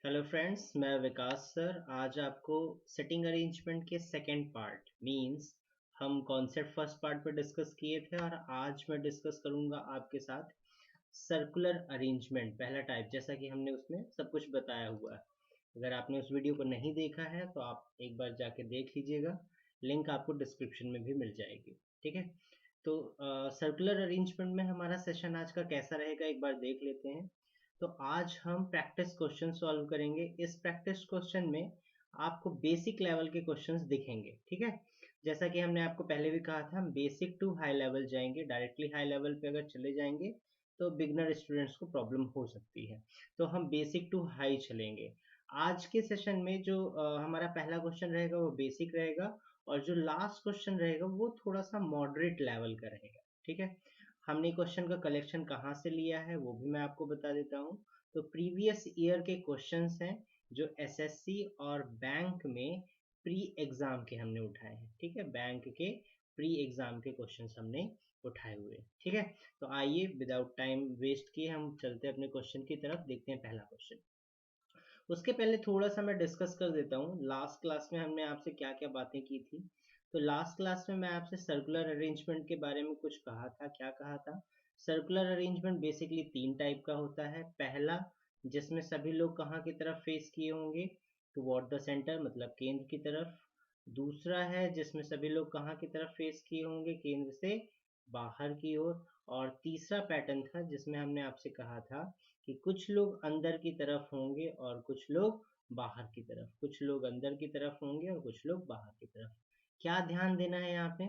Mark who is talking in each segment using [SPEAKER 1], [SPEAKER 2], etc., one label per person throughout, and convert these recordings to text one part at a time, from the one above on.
[SPEAKER 1] Hello friends, मैं विकास sir आज आपको सेटिंग अरेंजमेंट के सेकंड पार्ट मींस हम कॉन्सेप्ट फर्स्ट पार्ट पे डिस्कस किए थे और आज मैं डिस्कस करूंगा आपके साथ सर्कुलर अरेंजमेंट पहला टाइप, जैसा कि हमने उसमें सब कुछ बताया हुआ है। अगर आपने उस वीडियो को नहीं देखा है तो आप एक बार जाके देख लीजिएगा, लिंक आपको डिस्क्रिप्शन में भी मिल जाएगी। ठीक है, तो सर्कुलर अरेंजमेंट में हमारा सेशन आज का कैसा रहेगा एक बार देख लेते हैं। तो आज हम प्रैक्टिस क्वेश्चन सॉल्व करेंगे। इस प्रैक्टिस क्वेश्चन में आपको बेसिक लेवल के क्वेश्चंस दिखेंगे। ठीक है, जैसा कि हमने आपको पहले भी कहा था, हम बेसिक टू हाई लेवल जाएंगे। डायरेक्टली हाई लेवल पे अगर चले जाएंगे तो बिगनर स्टूडेंट्स को प्रॉब्लम हो सकती है, तो हम बेसिक टू हाई चलेंगे। आज के सेशन में जो हमारा पहला क्वेश्चन रहेगा वो बेसिक रहेगा, और जो लास्ट क्वेश्चन रहेगा वो थोड़ा सा मॉडरेट लेवल का रहेगा। ठीक है, हमने क्वेश्चन का कलेक्शन कहाँ से लिया है वो भी मैं आपको बता देता हूँ। तो प्रीवियस ईयर के क्वेश्चंस हैं जो एसएससी और बैंक में प्री एग्जाम के हमने उठाए हैं। ठीक है, बैंक के प्री एग्जाम के क्वेश्चंस हमने उठाए हुए हैं। ठीक है, तो आइए विदाउट टाइम वेस्ट किए हम चलते हैं अपने क्वेश्चन की तरफ। देखते हैं पहला क्वेश्चन। उसके पहले थोड़ा सा मैं डिस्कस कर देता हूँ लास्ट क्लास में हमने आपसे क्या क्या बातें की थी। तो लास्ट क्लास में मैं आपसे सर्कुलर अरेंजमेंट के बारे में कुछ कहा था। क्या कहा था? सर्कुलर अरेंजमेंट बेसिकली तीन टाइप का होता है। पहला, जिसमें सभी लोग कहाँ की तरफ फेस किए होंगे, टुवर्ड द सेंटर, मतलब केंद्र की तरफ। दूसरा है जिसमें सभी लोग कहाँ की तरफ फेस किए होंगे, केंद्र से बाहर की ओर। और तीसरा पैटर्न था जिसमें हमने आपसे कहा था कि कुछ लोग अंदर की तरफ होंगे और कुछ लोग बाहर की तरफ, कुछ लोग अंदर की तरफ होंगे और कुछ लोग बाहर की तरफ। क्या ध्यान देना है यहाँ पे?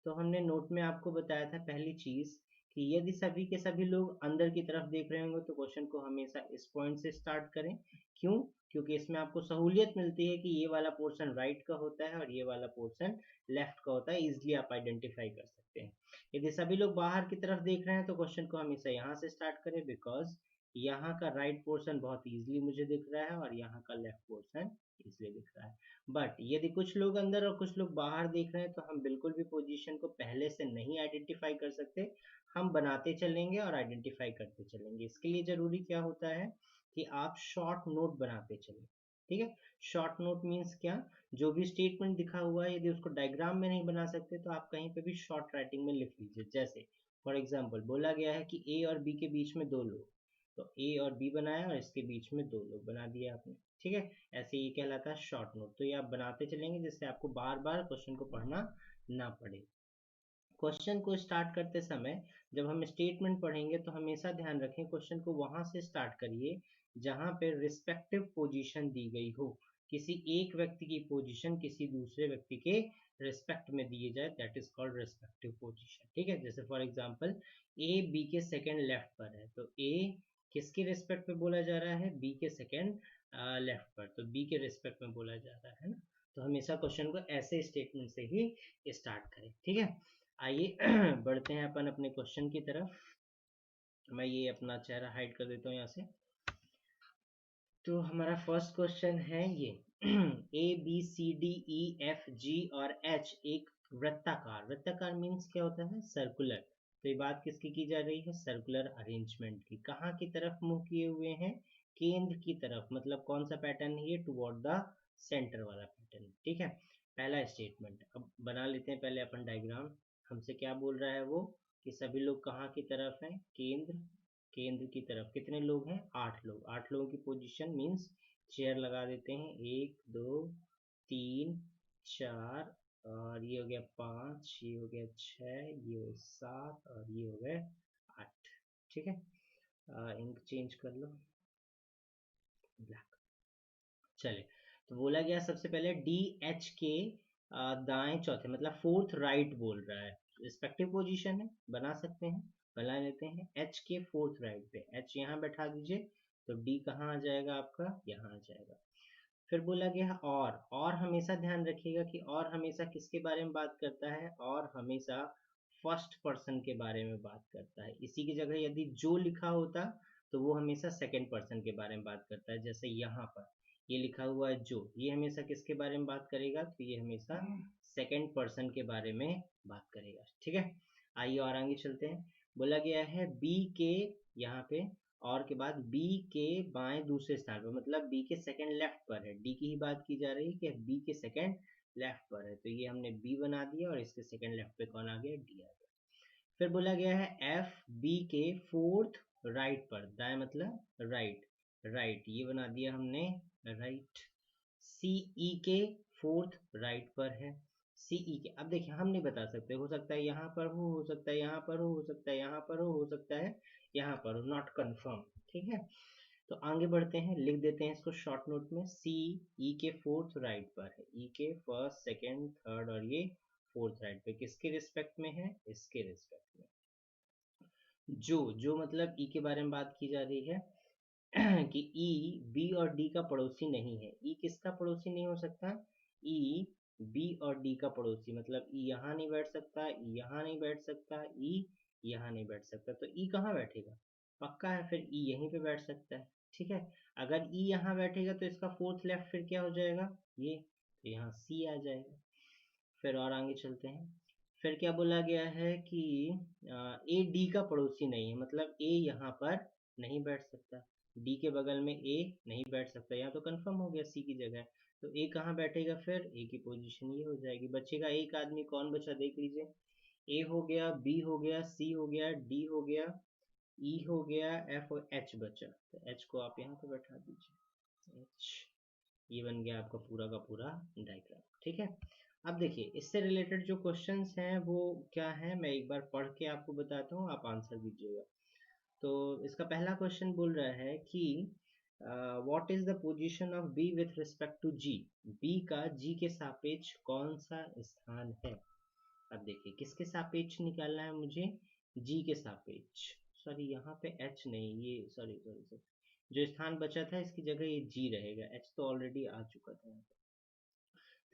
[SPEAKER 1] तो हमने नोट में आपको बताया था पहली चीज कि यदि सभी के सभी लोग अंदर की तरफ देख रहे होंगे तो क्वेश्चन को हमेशा इस पॉइंट से स्टार्ट करें। क्यों? क्योंकि इसमें आपको सहूलियत मिलती है कि ये वाला पोर्शन राइट का होता है और ये वाला पोर्शन लेफ्ट का होता है। इजिली आप आइडेंटिफाई कर सकते हैं। यदि सभी लोग बाहर की तरफ देख रहे हैं तो क्वेश्चन को हमेशा यहाँ से स्टार्ट करें, बिकॉज यहाँ का राइट पोर्शन बहुत इजीली मुझे दिख रहा है और यहाँ का लेफ्ट पोर्शन इसलिए दिख रहा है। बट यदि कुछ लोग अंदर और कुछ लोग बाहर देख रहे हैं तो हम बिल्कुल भी पोजीशन को पहले से नहीं आइडेंटिफाई कर सकते। हम बनाते चलेंगे और आइडेंटिफाई करते चलेंगे। इसके लिए जरूरी क्या होता है कि आप शॉर्ट नोट बनाते चलें। ठीक है, शॉर्ट नोट मीन्स क्या? जो भी स्टेटमेंट दिखा हुआ है यदि उसको डायग्राम में नहीं बना सकते तो आप कहीं पे भी शॉर्ट राइटिंग में लिख लीजिए। जैसे फॉर एग्जाम्पल बोला गया है कि ए और बी के बीच में दो लोग, तो ए और बी बनाया और इसके बीच में दो लोग बना दिया आपने। ठीक है, ऐसे ये कहलाता है शॉर्ट नोट। तो ये आप बनाते चलेंगे जिससे आपको बार बार क्वेश्चन को पढ़ना ना पड़े। क्वेश्चन को स्टार्ट करते समय जब हम स्टेटमेंट पढ़ेंगे तो हमेशा ध्यान रखें क्वेश्चन को वहां से स्टार्ट करिए जहां पे रिस्पेक्टिव पोजीशन दी गई हो। किसी एक व्यक्ति की पोजीशन किसी दूसरे व्यक्ति के रिस्पेक्ट में दिए जाए, that is called respective position. ठीक है, जैसे फॉर एग्जांपल ए बी के सेकंड लेफ्ट पर है, तो ए किसके रिस्पेक्ट में बोला जा रहा है? बी के सेकंड लेफ्ट पर, तो बी के रिस्पेक्ट में बोला जा रहा है ना। तो हमेशा क्वेश्चन को ऐसे स्टेटमेंट से ही स्टार्ट करें। ठीक है, आइए बढ़ते हैं अपन अपने क्वेश्चन की तरफ। मैं ये अपना चेहरा हाइड कर देता हूँ यहाँ से। तो हमारा फर्स्ट क्वेश्चन है ये A B C D E F G और एच एक वृत्ताकार, वृत्ताकार मीन्स क्या होता है? सर्कुलर। तो ये बात किसकी की जा रही है? सर्कुलर अरेंजमेंट की। कहाँ की तरफ मुंह किए हुए हैं? केंद्र की तरफ। मतलब कौन सा पैटर्न है ये? टुवर्ड द सेंटर वाला पैटर्न। ठीक है, पहला स्टेटमेंट। अब बना लेते हैं पहले अपन डायग्राम। हमसे क्या बोल रहा है वो कि सभी लोग कहाँ की तरफ हैं? केंद्र, केंद्र की तरफ। कितने लोग हैं? 8 लोग। 8 लोगों की पोजीशन मीन्स चेयर लगा देते हैं। 1 2 3 4, और ये हो गया 5, ये हो गया 6, ये हो 7 और ये हो गए 8। ठीक है, इंक चेंज कर लो, ब्लैक। चले, तो बोला गया सबसे पहले डी एच के दाएं चौथे, मतलब फोर्थ राइट बोल रहा है। रिस्पेक्टिव पोजीशन है, बना सकते हैं, बना लेते हैं। एच के फोर्थ राइट पे, एच यहाँ बैठा दीजिए, तो डी कहाँ आ जाएगा आपका? यहाँ आ जाएगा। फिर बोला गया है और हमेशा ध्यान रखिएगा कि और हमेशा किसके बारे में बात करता है? और हमेशा फर्स्ट पर्सन के बारे में बात करता है। इसी की जगह यदि जो लिखा होता तो वो हमेशा सेकंड पर्सन के बारे में बात करता है। जैसे यहाँ पर ये लिखा हुआ है जो, ये हमेशा किसके बारे में बात करेगा? तो ये हमेशा सेकंड पर्सन के बारे में बात करेगा। ठीक है, आइए और आगे चलते हैं। बोला गया है बी के यहाँ पे और के बाद बी के बाएं दूसरे स्थान पर, मतलब बी के सेकंड लेफ्ट पर है, डी की ही बात की जा रही है कि बी के सेकंड लेफ्ट पर है, तो ये हमने बी बना दिया और इसके सेकंड लेफ्ट पे कौन आ गया, डी आ गया। फिर बोला गया है एफ बी के फोर्थ राइट पर, दाएं मतलब राइट, राइट ये बना दिया हमने राइट। सी ई के फोर्थ राइट पर है, सी ई के, अब देखिए हम नहीं बता सकते, हो सकता है यहाँ पर हो सकता है यहाँ पर हो सकता है यहाँ पर हो सकता है यहाँ पर हो, नॉट कन्फर्म, ठीक है। तो आगे बढ़ते हैं, लिख देते हैं इसको शॉर्ट नोट में, सी ई के फोर्थ राइट पर है, ई के फर्स्ट सेकेंड थर्ड और ये फोर्थ राइट पे, किसके रिस्पेक्ट में है, इसके रिस्पेक्ट में। जो मतलब ई के बारे में बात की जा रही है कि ई बी और डी का पड़ोसी नहीं है। ई किसका पड़ोसी नहीं हो सकता, ई बी और डी का पड़ोसी, मतलब ई यहाँ नहीं बैठ सकता, ई यहाँ नहीं बैठ सकता, ई यहाँ नहीं बैठ सकता, तो ई कहाँ बैठेगा, पक्का है फिर ई यहीं पे बैठ सकता है, ठीक है। अगर ई यहाँ बैठेगा तो इसका फोर्थ लेफ्ट फिर क्या हो जाएगा, ये, तो यहाँ सी आ जाएगा। फिर और आगे चलते हैं, फिर क्या बोला गया है कि ए डी का पड़ोसी नहीं है, मतलब ए यहाँ पर नहीं बैठ सकता, डी के बगल में ए नहीं बैठ सकता, यहाँ तो कंफर्म हो गया सी की जगह, तो ए कहाँ बैठेगा, फिर ए की पोजीशन ये हो जाएगी। बचेगा एक आदमी, कौन बचा देख लीजिए, ए हो गया, बी हो गया, सी हो गया, डी हो गया, ई हो गया, एफ और एच बचा, तो एच को आप यहाँ पे बैठा दीजिए, एच, ये बन गया आपका पूरा का पूरा डायग्राम, ठीक है। अब देखिए इससे रिलेटेड जो क्वेश्चंस हैं वो क्या है, मैं एक बार पढ़ के आपको बताता हूँ, आप आंसर दीजिएगा। तो इसका पहला क्वेश्चन बोल रहा है कि what is the position of B with respect to G, B का जी के सापेक्ष कौन सा स्थान है। अब देखिए किसके सापेक्ष निकालना है मुझे, जी के सापेक्ष, सॉरी यहाँ पे एच नहीं, ये सॉरी सॉरी सॉरी, जो स्थान बचा था इसकी जगह ये जी रहेगा, एच तो ऑलरेडी आ चुका था।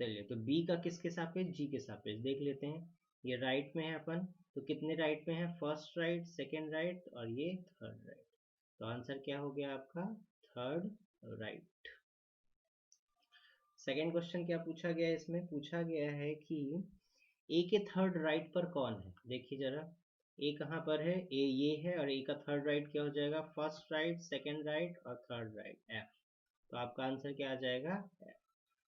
[SPEAKER 1] चलिए तो बी का किसके सापेक्ष, जी के सापेक्ष देख लेते हैं, ये राइट में है अपन, तो कितने राइट में है, फर्स्ट राइट, सेकेंड राइट और ये थर्ड राइट, तो आंसर क्या हो गया आपका, थर्ड राइट। सेकेंड क्वेश्चन क्या पूछा गया है, इसमें पूछा गया है कि ए के थर्ड राइट पर कौन है, देखिए जरा, ए कहाँ पर है, ए ये है, और ए का थर्ड राइट क्या हो जाएगा, फर्स्ट राइट, सेकेंड राइट और थर्ड राइट, एफ, तो आपका आंसर क्या आ जाएगा, एफ।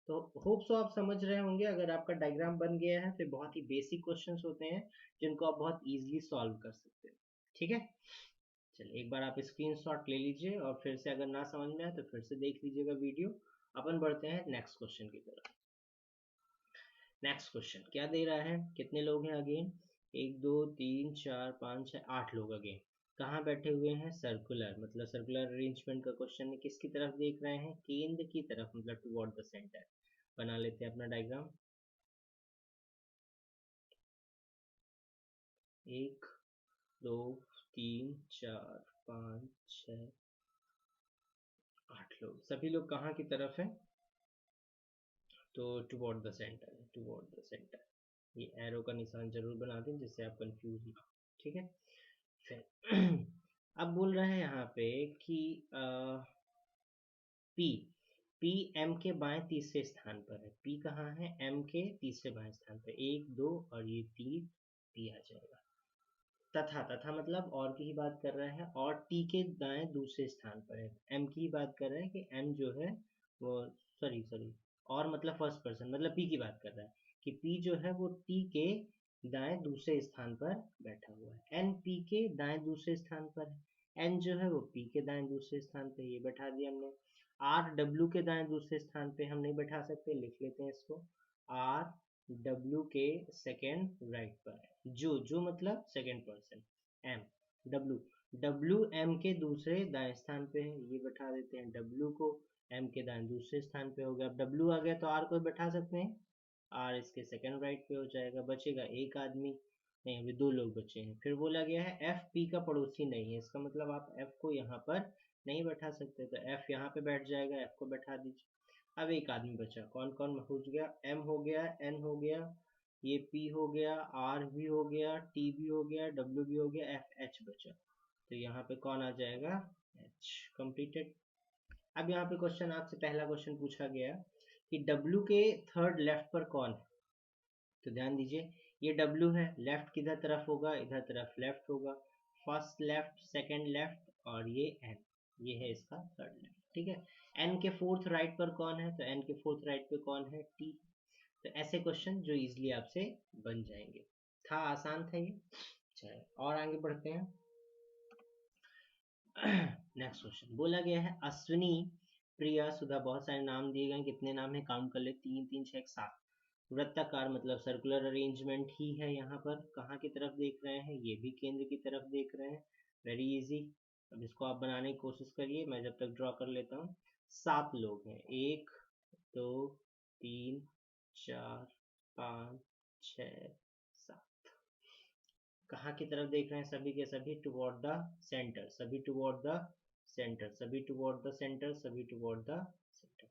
[SPEAKER 1] तो होप सो आप समझ रहे होंगे, अगर आपका डायग्राम बन गया है तो बहुत ही बेसिक क्वेश्चंस होते हैं जिनको आप बहुत इजीली सॉल्व कर सकते हो, ठीक है। चलिए एक बार आप स्क्रीनशॉट ले लीजिए और फिर से अगर ना समझ में आए तो फिर से देख लीजिएगा वीडियो। अपन बढ़ते हैं नेक्स्ट क्वेश्चन की तरफ। नेक्स्ट क्वेश्चन क्या दे रहा है, कितने लोग हैं अगेन, एक दो तीन चार पाँच छः आठ लोग अगेन, कहाँ बैठे हुए हैं, सर्कुलर, मतलब सर्कुलर अरेंजमेंट का क्वेश्चन है, किसकी तरफ देख रहे हैं, केंद्र की तरफ, मतलब टुवर्ड द सेंटर। बना लेते हैं अपना डायग्राम, एक दो तीन चार पाँच छः आठ लोग, सभी लोग कहाँ की तरफ हैं, तो toward the centre, toward the centre, ये एरो का निशान जरूर बना दें जिससे आप कंफ्यूज ना, ठीक है। फिर अब बोल रहा है यहाँ पे कि पी, पी एम के बाएं तीसरे स्थान पर है, पी कहाँ है, एम के तीसरे बाएं स्थान पर, एक दो और ये तीन, पी आ जाएगा। तथा, तथा मतलब और की ही बात कर रहा है, और टी के दाएं दूसरे स्थान पर है, एम की ही बात कर रहा है कि एम जो है वो, सॉरी सॉरी, और मतलब फर्स्ट पर्सन, मतलब पी की बात कर रहा है कि पी जो है वो टी के दाएं दूसरे स्थान पर बैठा हुआ है, एन पी के दाएं दूसरे स्थान पर है, एन जो है वो पी के दाएं दूसरे स्थान पे, ये बैठा दिया हमने। आर डब्ल्यू के दाएं दूसरे स्थान पे हम नहीं बैठा सकते, लिख लेते हैं इसको, आर डब्ल्यू के सेकेंड राइट पर है, जो मतलब second person, M W, W M के दूसरे दाएं स्थान पे है, ये बैठा देते हैं डब्ल्यू को, एम के दाएं दूसरे स्थान पे हो गया, अब डब्ल्यू आ गया तो आर को बैठा सकते हैं, आर इसके सेकेंड राइट पे हो जाएगा, बचेगा एक आदमी, नहीं अभी दो लोग बचे हैं। फिर बोला गया है एफ पी का पड़ोसी नहीं है, इसका मतलब आप एफ को यहाँ पर नहीं बैठा सकते, तो एफ यहाँ पे बैठ जाएगा, एफ को बैठा दीजिए। अब एक आदमी बचा, कौन कौन हो गया, एम हो गया, एन हो गया, ये पी हो गया, आर भी हो गया, टी भी हो गया, डब्ल्यू भी हो गया, एफ एच बचा, तो यहाँ पे कौन आ जाएगा, एच, कंप्लीटेड। अब यहाँ पे क्वेश्चन आपसे पहला क्वेश्चन पूछा गया कि डब्ल्यू के थर्ड लेफ्ट पर कौन है, तो ध्यान दीजिए ये डब्ल्यू है, लेफ्ट किधर तरफ होगा, इधर तरफ लेफ्ट होगा, फर्स्ट लेफ्ट, सेकंड लेफ्ट और ये n, ये है इसका थर्ड लेफ्ट, ठीक है। n के फोर्थ राइट पर कौन है, तो n के फोर्थ राइट पे कौन है, t। तो ऐसे क्वेश्चन जो इजीली आपसे बन जाएंगे, था आसान था ये। चलिए और आगे बढ़ते हैं। नेक्स्ट क्वेश्चन बोला गया है अश्विनी, प्रिया, सुधा, बहुत सारे नाम दिए गए, कितने नाम है काउंट कर ले, 3 3 6 7। वृत्ताकार मतलब सर्कुलर अरेंजमेंट ही है, यहाँ पर कहाँ की तरफ देख रहे हैं, ये भी केंद्र की तरफ देख रहे हैं, वेरी इजी। अब इसको आप बनाने की कोशिश करिए, मैं जब तक ड्रॉ कर लेता हूँ। 7 लोग हैं, 1 2 3 4 5 6 7। कहाँ की तरफ देख रहे हैं, सभी के सभी टुवर्ड द सेंटर, सभी टुवर्ड द सेंटर, सभी टुवर्ड द सेंटर, सभी टुवर्ड द सेंटर।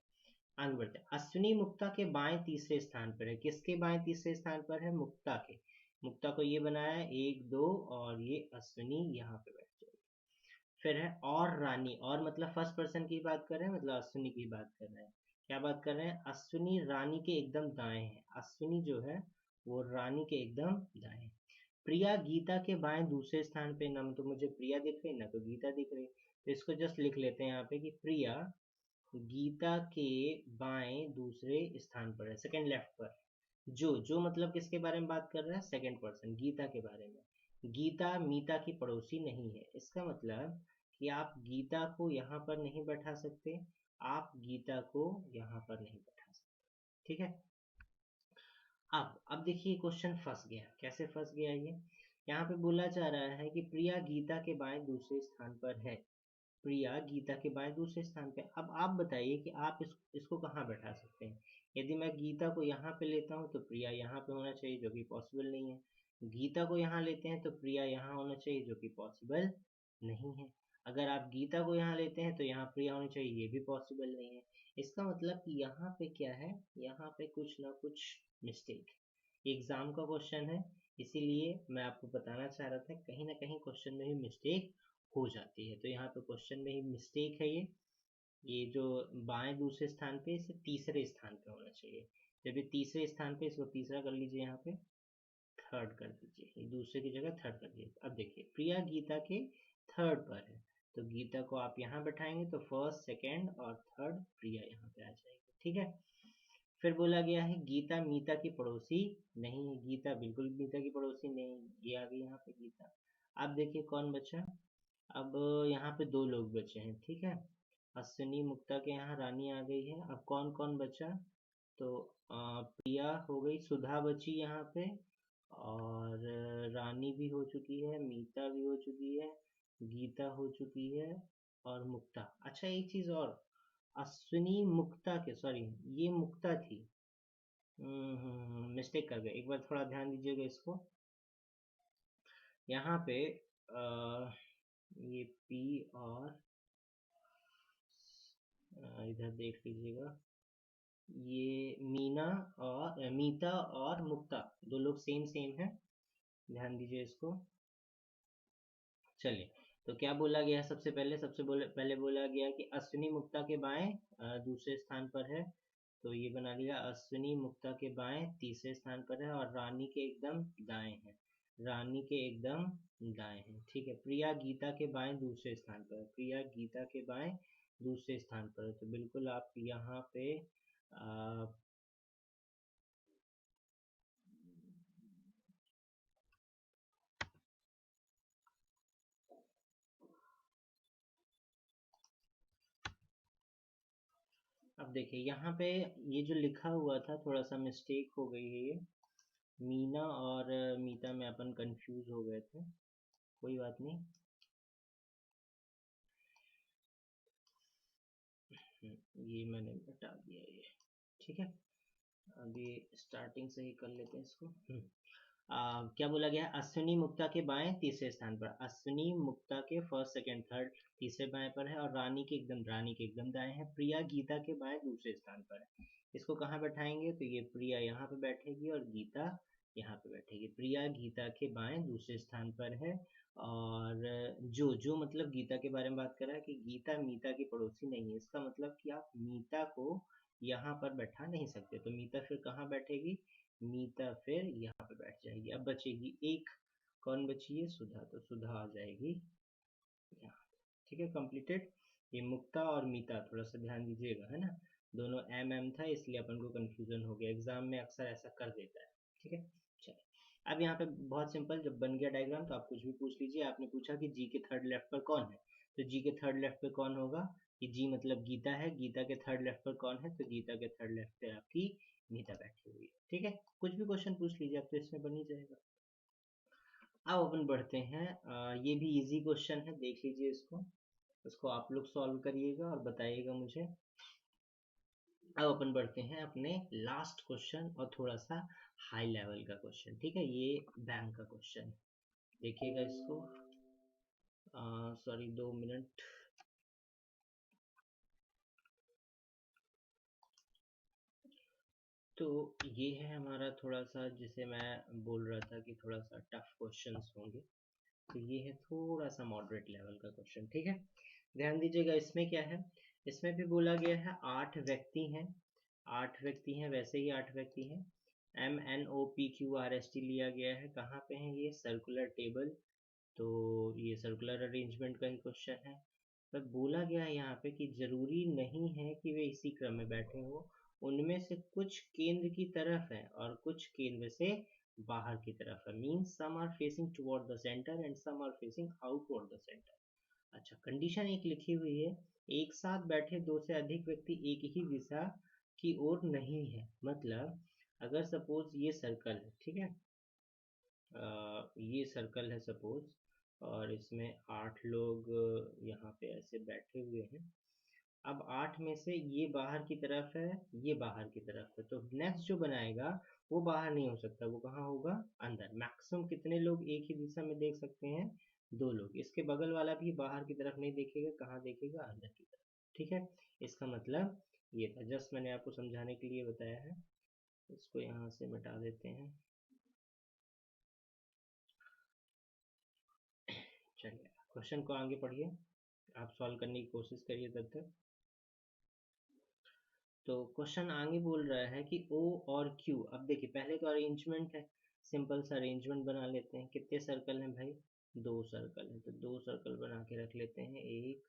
[SPEAKER 1] आगे बढ़ते हैं। अश्विनी मुक्ता के बाएं तीसरे स्थान पर है, किसके बाएं तीसरे स्थान पर है, मुक्ता के। मुक्ता को ये बनाया है 1 2 और ये अश्विनी यहाँ पे बैठ जाएगी। फिर है और रानी, और मतलब फर्स्ट पर्सन की बात कर रहे हैं, मतलब अश्विनी की बात कर रहे हैं। क्या बात कर रहे हैं, अश्विनी रानी के एकदम दाएं है, अश्विनी जो है वो रानी के एकदम दाएं है। प्रिया गीता के बाएं दूसरे स्थान पे, ना तो मुझे प्रिया दिख रही ना तो गीता दिख रही, तो इसको जस्ट लिख लेते हैं यहाँ पे कि प्रिया गीता के बाएं दूसरे स्थान पर है, सेकंड लेफ्ट पर। जो जो मतलब किसके बारे में बात कर रहा है, सेकंड पर्सन, गीता के बारे में। गीता मीता की पड़ोसी नहीं है, इसका मतलब कि आप गीता को यहाँ पर नहीं बैठा सकते, आप गीता को यहाँ पर नहीं बैठा सकते, ठीक है। अब देखिए क्वेश्चन फंस गया, कैसे फंस गया ये, यहाँ पे बोला जा रहा है कि प्रिया गीता के बाएं दूसरे स्थान पर है, प्रिया गीता के बाएं दूसरे स्थान पे। अब आप बताइए कि आप इसको कहाँ बैठा सकते हैं। यदि मैं गीता को यहाँ पे लेता हूँ तो प्रिया यहाँ पे होना चाहिए, जो कि पॉसिबल नहीं है। गीता को यहाँ लेते हैं तो प्रिया यहाँ होना चाहिए, जो कि पॉसिबल नहीं है। अगर आप गीता को यहाँ लेते हैं तो यहाँ प्रिया होनी चाहिए, ये भी पॉसिबल नहीं है। इसका मतलब कि यहाँ पे क्या है, यहाँ पे कुछ ना कुछ मिस्टेक। एग्जाम का क्वेश्चन है, इसीलिए मैं आपको बताना चाह रहा था कहीं ना कहीं क्वेश्चन में भी मिस्टेक हो जाती है। तो यहाँ पे क्वेश्चन में ही मिस्टेक है ये जो बाएं दूसरे स्थान पे, इसे तीसरे स्थान पे होना चाहिए। जब ये तीसरे स्थान पे, इसको तीसरा कर लीजिए, यहाँ पे थर्ड कर दीजिए, ये दूसरे की जगह थर्ड कर दीजिए। अब देखिए प्रिया गीता के थर्ड पर है, तो गीता को आप यहाँ बैठाएंगे तो फर्स्ट सेकेंड और थर्ड प्रिया यहाँ पे आ जाएगी, ठीक है। फिर बोला गया है गीता मीता की पड़ोसी नहीं है, गीता बिल्कुल मीता की पड़ोसी नहीं, ये आ गई यहाँ पे गीता। अब देखिए कौन बचा, अब यहाँ पे 2 लोग बचे हैं, ठीक है। अश्विनी मुक्ता के यहाँ रानी आ गई है, अब कौन कौन बचा, तो प्रिया हो गई, सुधा बची यहाँ पे, और रानी भी हो चुकी है, मीता भी हो चुकी है, गीता हो चुकी है, और मुक्ता। अच्छा एक चीज और, अश्विनी मुक्ता के, सॉरी ये मुक्ता थी, मिस्टेक कर गए, एक बार थोड़ा ध्यान दीजिएगा इसको। यहाँ पे ये पी और इधर देख लीजिएगा, ये मीना और मीता और मुक्ता, 2 लोग सेम सेम है, ध्यान दीजिए इसको। चलिए, तो क्या बोला गया, सबसे पहले बोला गया कि अश्विनी मुक्ता के बाएं दूसरे स्थान पर है, तो ये बना लिया अश्विनी मुक्ता के बाएं तीसरे स्थान पर है, और रानी के एकदम दाएं है, रानी के एकदम दाएं है, ठीक है। प्रिया गीता के बाएं दूसरे स्थान पर है, प्रिया गीता के बाएं दूसरे स्थान पर है, तो बिल्कुल आप यहाँ पे आ, अब देखिए यहाँ पे ये जो लिखा हुआ था थोड़ा सा मिस्टेक हो गई है, ये मीना और मीता में अपन कंफ्यूज हो गए थे, कोई बात नहीं। ये मैंने बता दिया ये, ठीक है। अभी स्टार्टिंग से ही कर लेते हैं इसको। क्या बोला गया, अश्विनी मुक्ता के बाएं तीसरे स्थान पर, अश्विनी मुक्ता के फर्स्ट सेकंड थर्ड तीसरे बाएं पर है, और रानी के एकदम दाएं है। प्रिया गीता के बाएं दूसरे स्थान पर है, इसको कहाँ बैठाएंगे, तो ये प्रिया यहाँ पे बैठेगी और गीता यहाँ पे बैठेगी। प्रिया गीता के बाएं दूसरे स्थान पर है, और जो मतलब गीता के बारे में बात कर रहा है कि गीता मीता की पड़ोसी नहीं है, इसका मतलब कि आप मीता को यहाँ पर बैठा नहीं सकते, तो मीता फिर कहाँ बैठेगी, मीता फिर यहाँ पे बैठ जाएगी। अब बचेगी एक, कौन बची है, सुधा, तो सुधा आ जाएगी यहाँ, ठीक है, कंप्लीटेड। ये मुक्ता और मीता, थोड़ा सा ध्यान दीजिएगा, है ना, दोनों एम था, इसलिए अपन को कंफ्यूजन हो गया, एग्जाम में अक्सर ऐसा कर देता है। ठीक है, चलिए। अब यहाँ पे बहुत सिंपल, जब बन गया डायग्राम तो आप कुछ भी पूछ लीजिए। आपने पूछा कि जी के थर्ड लेफ्ट पर कौन है, तो जी के थर्ड लेफ्ट पे कौन होगा, कि जी मतलब गीता है, गीता के थर्ड लेफ्ट पर कौन है, तो गीता के थर्ड लेफ्ट पे आपकी मीता बैठी हुई है। ठीक है, कुछ भी क्वेश्चन पूछ लीजिए आप, तो इसमें बन ही जाएगा। अब अपन बढ़ते हैं, ये भी इजी क्वेश्चन है, देख लीजिए इसको, इसको आप लोग सॉल्व करिएगा और बताइएगा मुझे। अब अपन बढ़ते हैं अपने लास्ट क्वेश्चन, और थोड़ा सा हाई लेवल का क्वेश्चन। ठीक है, ये बैंक का क्वेश्चन, देखिएगा इसको। Sorry, 2 minute. तो ये है हमारा थोड़ा सा, जिसे मैं बोल रहा था कि थोड़ा सा टफ क्वेश्चंस होंगे, तो ये है थोड़ा सा मॉडरेट लेवल का क्वेश्चन। ठीक है, ध्यान दीजिएगा। इसमें क्या है, इसमें भी बोला गया है 8 व्यक्ति हैं, 8 व्यक्ति हैं, वैसे ही 8 व्यक्ति हैं। MNOPQRST लिया गया है, कहाँ पे है ये, सर्कुलर टेबल, तो ये सर्कुलर अरेंजमेंट का ही क्वेश्चन है। पर बोला गया है यहाँ पे कि जरूरी नहीं है कि वे इसी क्रम में बैठे हो, उनमें से कुछ केंद्र की तरफ है और कुछ केंद्र से बाहर की तरफ है। Means some are facing toward the centre and some are facing outward the centre. अच्छा, कंडीशन एक लिखी हुई है, एक साथ बैठे दो से अधिक व्यक्ति एक ही दिशा की ओर नहीं है। मतलब अगर सपोज ये सर्कल है, ठीक है, ये सर्कल है सपोज, और इसमें 8 लोग यहाँ पे ऐसे बैठे हुए हैं। अब 8 में से ये बाहर की तरफ है, ये बाहर की तरफ है, तो नेक्स्ट जो बनाएगा वो बाहर नहीं हो सकता, वो कहाँ होगा, अंदर। मैक्सिमम कितने लोग एक ही दिशा में देख सकते हैं, 2 लोग। इसके बगल वाला भी बाहर की तरफ नहीं देखेगा, कहाँ देखेगा, अंदर की तरफ। ठीक है, इसका मतलब ये था, जस्ट मैंने आपको समझाने के लिए बताया है। इसको यहाँ से मिटा देते हैं। चलिए, क्वेश्चन को आगे पढ़िए, आप सॉल्व करने की कोशिश करिए तब तक। तो क्वेश्चन आगे बोल रहा है कि O और Q, अब देखिए पहले तो अरेंजमेंट है, सिंपल सा अरेंजमेंट बना लेते हैं। कितने सर्कल हैं भाई, 2 सर्कल हैं, तो 2 सर्कल बना के रख लेते हैं, 1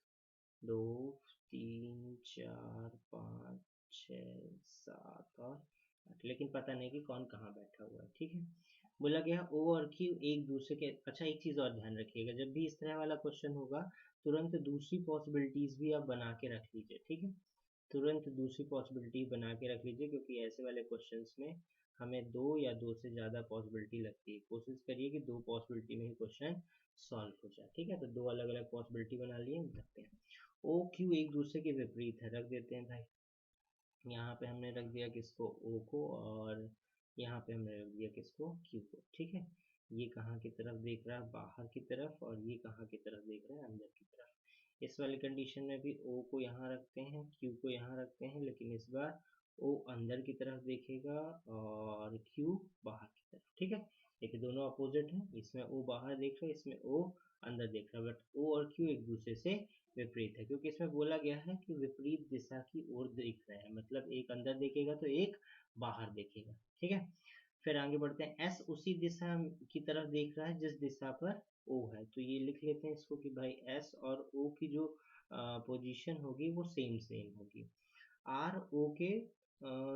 [SPEAKER 1] 2 3 4 5 6 7 और 8, लेकिन पता नहीं कि कौन कहाँ बैठा हुआ है। ठीक है, बोला गया O और Q एक दूसरे के, अच्छा एक चीज़ और ध्यान रखिएगा, जब भी इस तरह वाला क्वेश्चन होगा तुरंत दूसरी पॉसिबिलिटीज भी आप बना के रख लीजिए। ठीक है, तुरंत दूसरी पॉसिबिलिटी बना के रख लीजिए, क्योंकि ऐसे वाले क्वेश्चंस में हमें 2 या 2 से ज़्यादा पॉसिबिलिटी लगती है। कोशिश करिए कि 2 पॉसिबिलिटी में ही क्वेश्चन सॉल्व हो जाए। ठीक है, तो 2 अलग अलग पॉसिबिलिटी बना लिए, रखते हैं। ओ क्यू एक दूसरे के विपरीत है, रख देते हैं भाई। यहाँ पे हमने रख दिया किसको, ओ को, और यहाँ पे हमने रख दिया किसको, क्यू को। ठीक है, ये कहाँ की तरफ देख रहा है, बाहर की तरफ, और ये कहाँ की तरफ देख रहा है, अंदर की तरफ। इस वाली कंडीशन में भी O को यहाँ रखते हैं, Q को यहाँ रखते हैं, लेकिन इस बार O अंदर की तरफ देखेगा और Q बाहर की तरफ। ठीक है, देखिए दोनों अपोजिट हैं, इसमें O बाहर देख रहा है, इसमें O अंदर देख रहा है, बट O और Q एक दूसरे से विपरीत है, क्योंकि इसमें बोला गया है कि विपरीत दिशा की ओर देख रहे हैं, मतलब एक अंदर देखेगा तो एक बाहर देखेगा। ठीक है, फिर आगे बढ़ते हैं। S उसी दिशा की तरफ देख रहा है जिस दिशा पर O है, तो ये लिख लेते हैं इसको कि भाई S और O की जो पोजीशन होगी वो सेम सेम होगी। R O के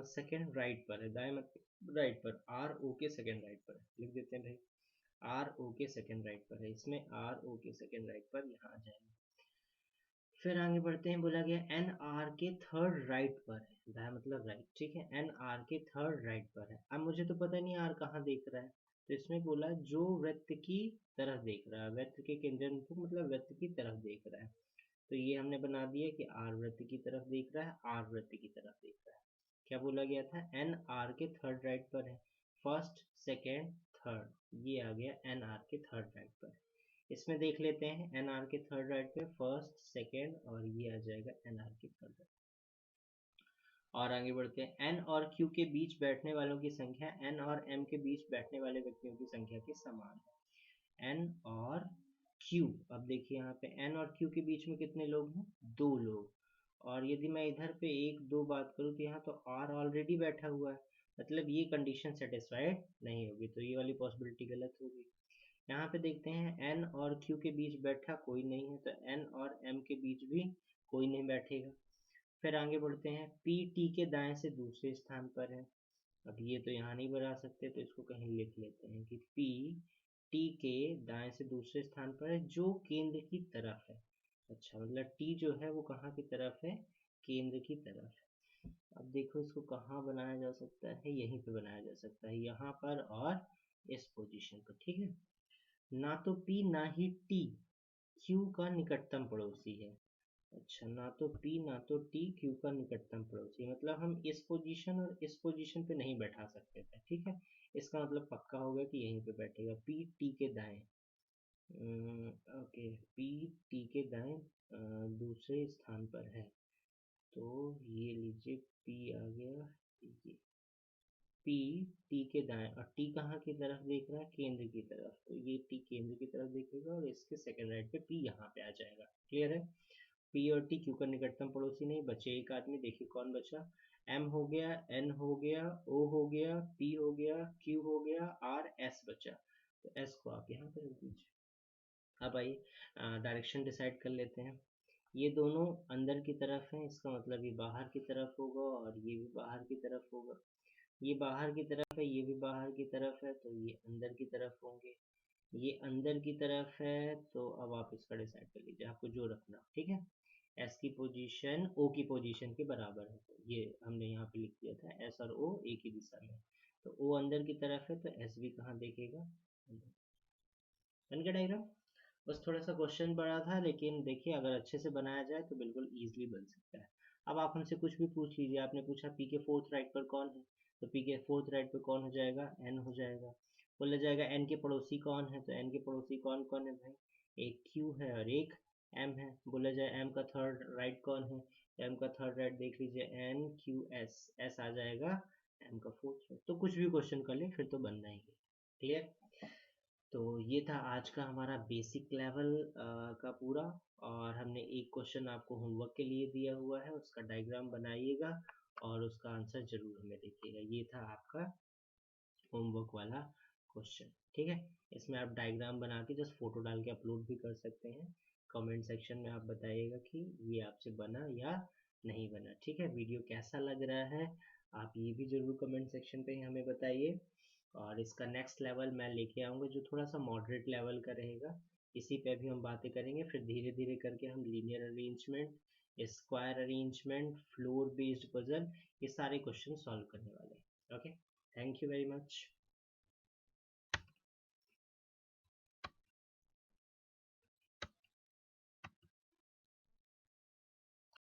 [SPEAKER 1] सेकेंड राइट पर है, दाएं मतलब राइट पर, R O के सेकेंड राइट पर है, लिख देते हैं भाई, R O के सेकेंड राइट पर है, इसमें R O के सेकेंड राइट पर यहाँ आ जाएगा। फिर आगे बढ़ते हैं, बोला गया एन आर के थर्ड राइट पर है, दाया मतलब राइट। ठीक है, एन आर के थर्ड राइट पर है। अब मुझे तो पता नहीं आर कहाँ देख रहा है, तो इसमें बोला जो वृत्त की तरफ देख रहा है, वृत्त के केंद्र मतलब वृत्त की तरफ देख रहा है, तो ये हमने बना दिया कि आर वृत्त की तरफ देख रहा है, आर वृत्त की तरफ देख रहा है। क्या बोला गया था, एन आर के थर्ड राइट पर है, फर्स्ट सेकेंड थर्ड, ये आ गया एन आर के थर्ड राइट पर। इसमें देख लेते हैं एन आर के थर्ड राइट पे फर्स्ट सेकेंड, और ये आ जाएगा एन आर के थर्ड राइट। और आगे बढ़ते हैं, एन और क्यू के बीच बैठने वालों की संख्या एन और एम के बीच बैठने वाले व्यक्तियों की संख्या के समान है। एन और क्यू, अब देखिए यहाँ पे एन और क्यू के बीच में कितने लोग हैं, 2 लोग, और यदि मैं इधर पे 1 2 बात करूँ तो यहाँ तो आर ऑलरेडी बैठा हुआ है, मतलब ये कंडीशन सेटिस्फाइड नहीं होगी, तो ये वाली पॉसिबिलिटी गलत होगी। यहाँ पे देखते हैं n और q के बीच बैठा कोई नहीं है, तो n और m के बीच भी कोई नहीं बैठेगा। फिर आगे बढ़ते हैं, p t के दाएं से दूसरे स्थान पर है। अब ये तो यहाँ नहीं बना सकते, तो इसको कहीं लिख लेते हैं कि p t के दाएं से दूसरे स्थान पर है जो केंद्र की तरफ है। अच्छा, मतलब t जो है वो कहाँ की तरफ है, केंद्र की तरफ है। अब देखो इसको कहाँ बनाया जा सकता है, यहीं पे बनाया जा सकता है, यहाँ पर और इस पोजीशन पर, ठीक है। ना तो P ना ही T Q का निकटतम पड़ोसी है। अच्छा, ना तो P ना तो T Q का निकटतम पड़ोसी, मतलब हम इस पोजीशन और इस पोजीशन पे नहीं बैठा सकते थे, ठीक है। इसका मतलब पक्का हो गया कि यहीं पे बैठेगा, P T के दाएं। ओके, P T के दाएं दूसरे स्थान पर है। तो ये लीजिए P आ गया, ये P T के दाएं, और T कहाँ की तरफ देख रहा है, केंद्र की तरफ, तो ये T केंद्र की तरफ देखेगा और इसके सेकंड राइट पे P यहाँ पे आ जाएगा। क्लियर है। P और T Q का निकटतम पड़ोसी नहीं, बचे एक आदमी, देखिए कौन बचा। M हो गया, N हो गया, O हो गया, P हो गया, Q हो गया, R S बचा। तो S को आप यहाँ पे रख दीजिए। अब आइए डायरेक्शन डिसाइड कर लेते हैं। ये दोनों अंदर की तरफ हैं, इसका मतलब ये बाहर की तरफ होगा और ये भी बाहर की तरफ होगा। ये बाहर की तरफ है, ये भी बाहर की तरफ है, तो ये अंदर की तरफ होंगे। ये अंदर की तरफ है, तो अब आप इसका डिसाइड कर लीजिए, आपको जो रखना, ठीक है। एस की पोजीशन ओ की पोजीशन के बराबर है, तो ये हमने यहाँ पे लिख दिया था, एस और ओ एक ही दिशा में। तो ओ अंदर की तरफ है, तो एस भी कहाँ देखेगा, बन गया डायग्राम। बस थोड़ा सा क्वेश्चन बड़ा था, लेकिन देखिए अगर अच्छे से बनाया जाए तो बिल्कुल ईजिली बन सकता है। अब आप हमसे कुछ भी पूछ लीजिए, आपने पूछा पी के फोर्थ राइट पर कौन है, तो पी के फोर्थ राइट पर कौन हो जाएगा, एन हो जाएगा। बोला जाएगा एन के पड़ोसी कौन है, तो एन के पड़ोसी कौन कौन है भाई, एक क्यू है और एक एम है। बोला जाए एम का थर्ड राइट कौन है, एम का थर्ड राइट देख लीजिए एन क्यू एस, एस आ जाएगा एम का फोर्थ राइट। तो कुछ भी क्वेश्चन कर ले फिर तो बनना ही है। क्लियर। तो ये था आज का हमारा बेसिक लेवल का पूरा, और हमने एक क्वेश्चन आपको होमवर्क के लिए दिया हुआ है, उसका डायग्राम बनाइएगा और उसका आंसर जरूर हमें देखिएगा। ये था आपका होमवर्क वाला क्वेश्चन, ठीक है। इसमें आप डायग्राम बना के जस्ट फोटो डाल के अपलोड भी कर सकते हैं। कमेंट सेक्शन में आप बताइएगा कि ये आपसे बना या नहीं बना, ठीक है। वीडियो कैसा लग रहा है आप ये भी जरूर कमेंट सेक्शन पे हमें बताइए। और इसका नेक्स्ट लेवल मैं लेके आऊँगा जो थोड़ा सा मॉडरेट लेवल का रहेगा, इसी पे भी हम बातें करेंगे। फिर धीरे धीरे करके हम linear arrangement, square arrangement, floor based puzzle, ये सारे क्वेश्चन सॉल्व करने वाले हैं। Okay, thank you very much.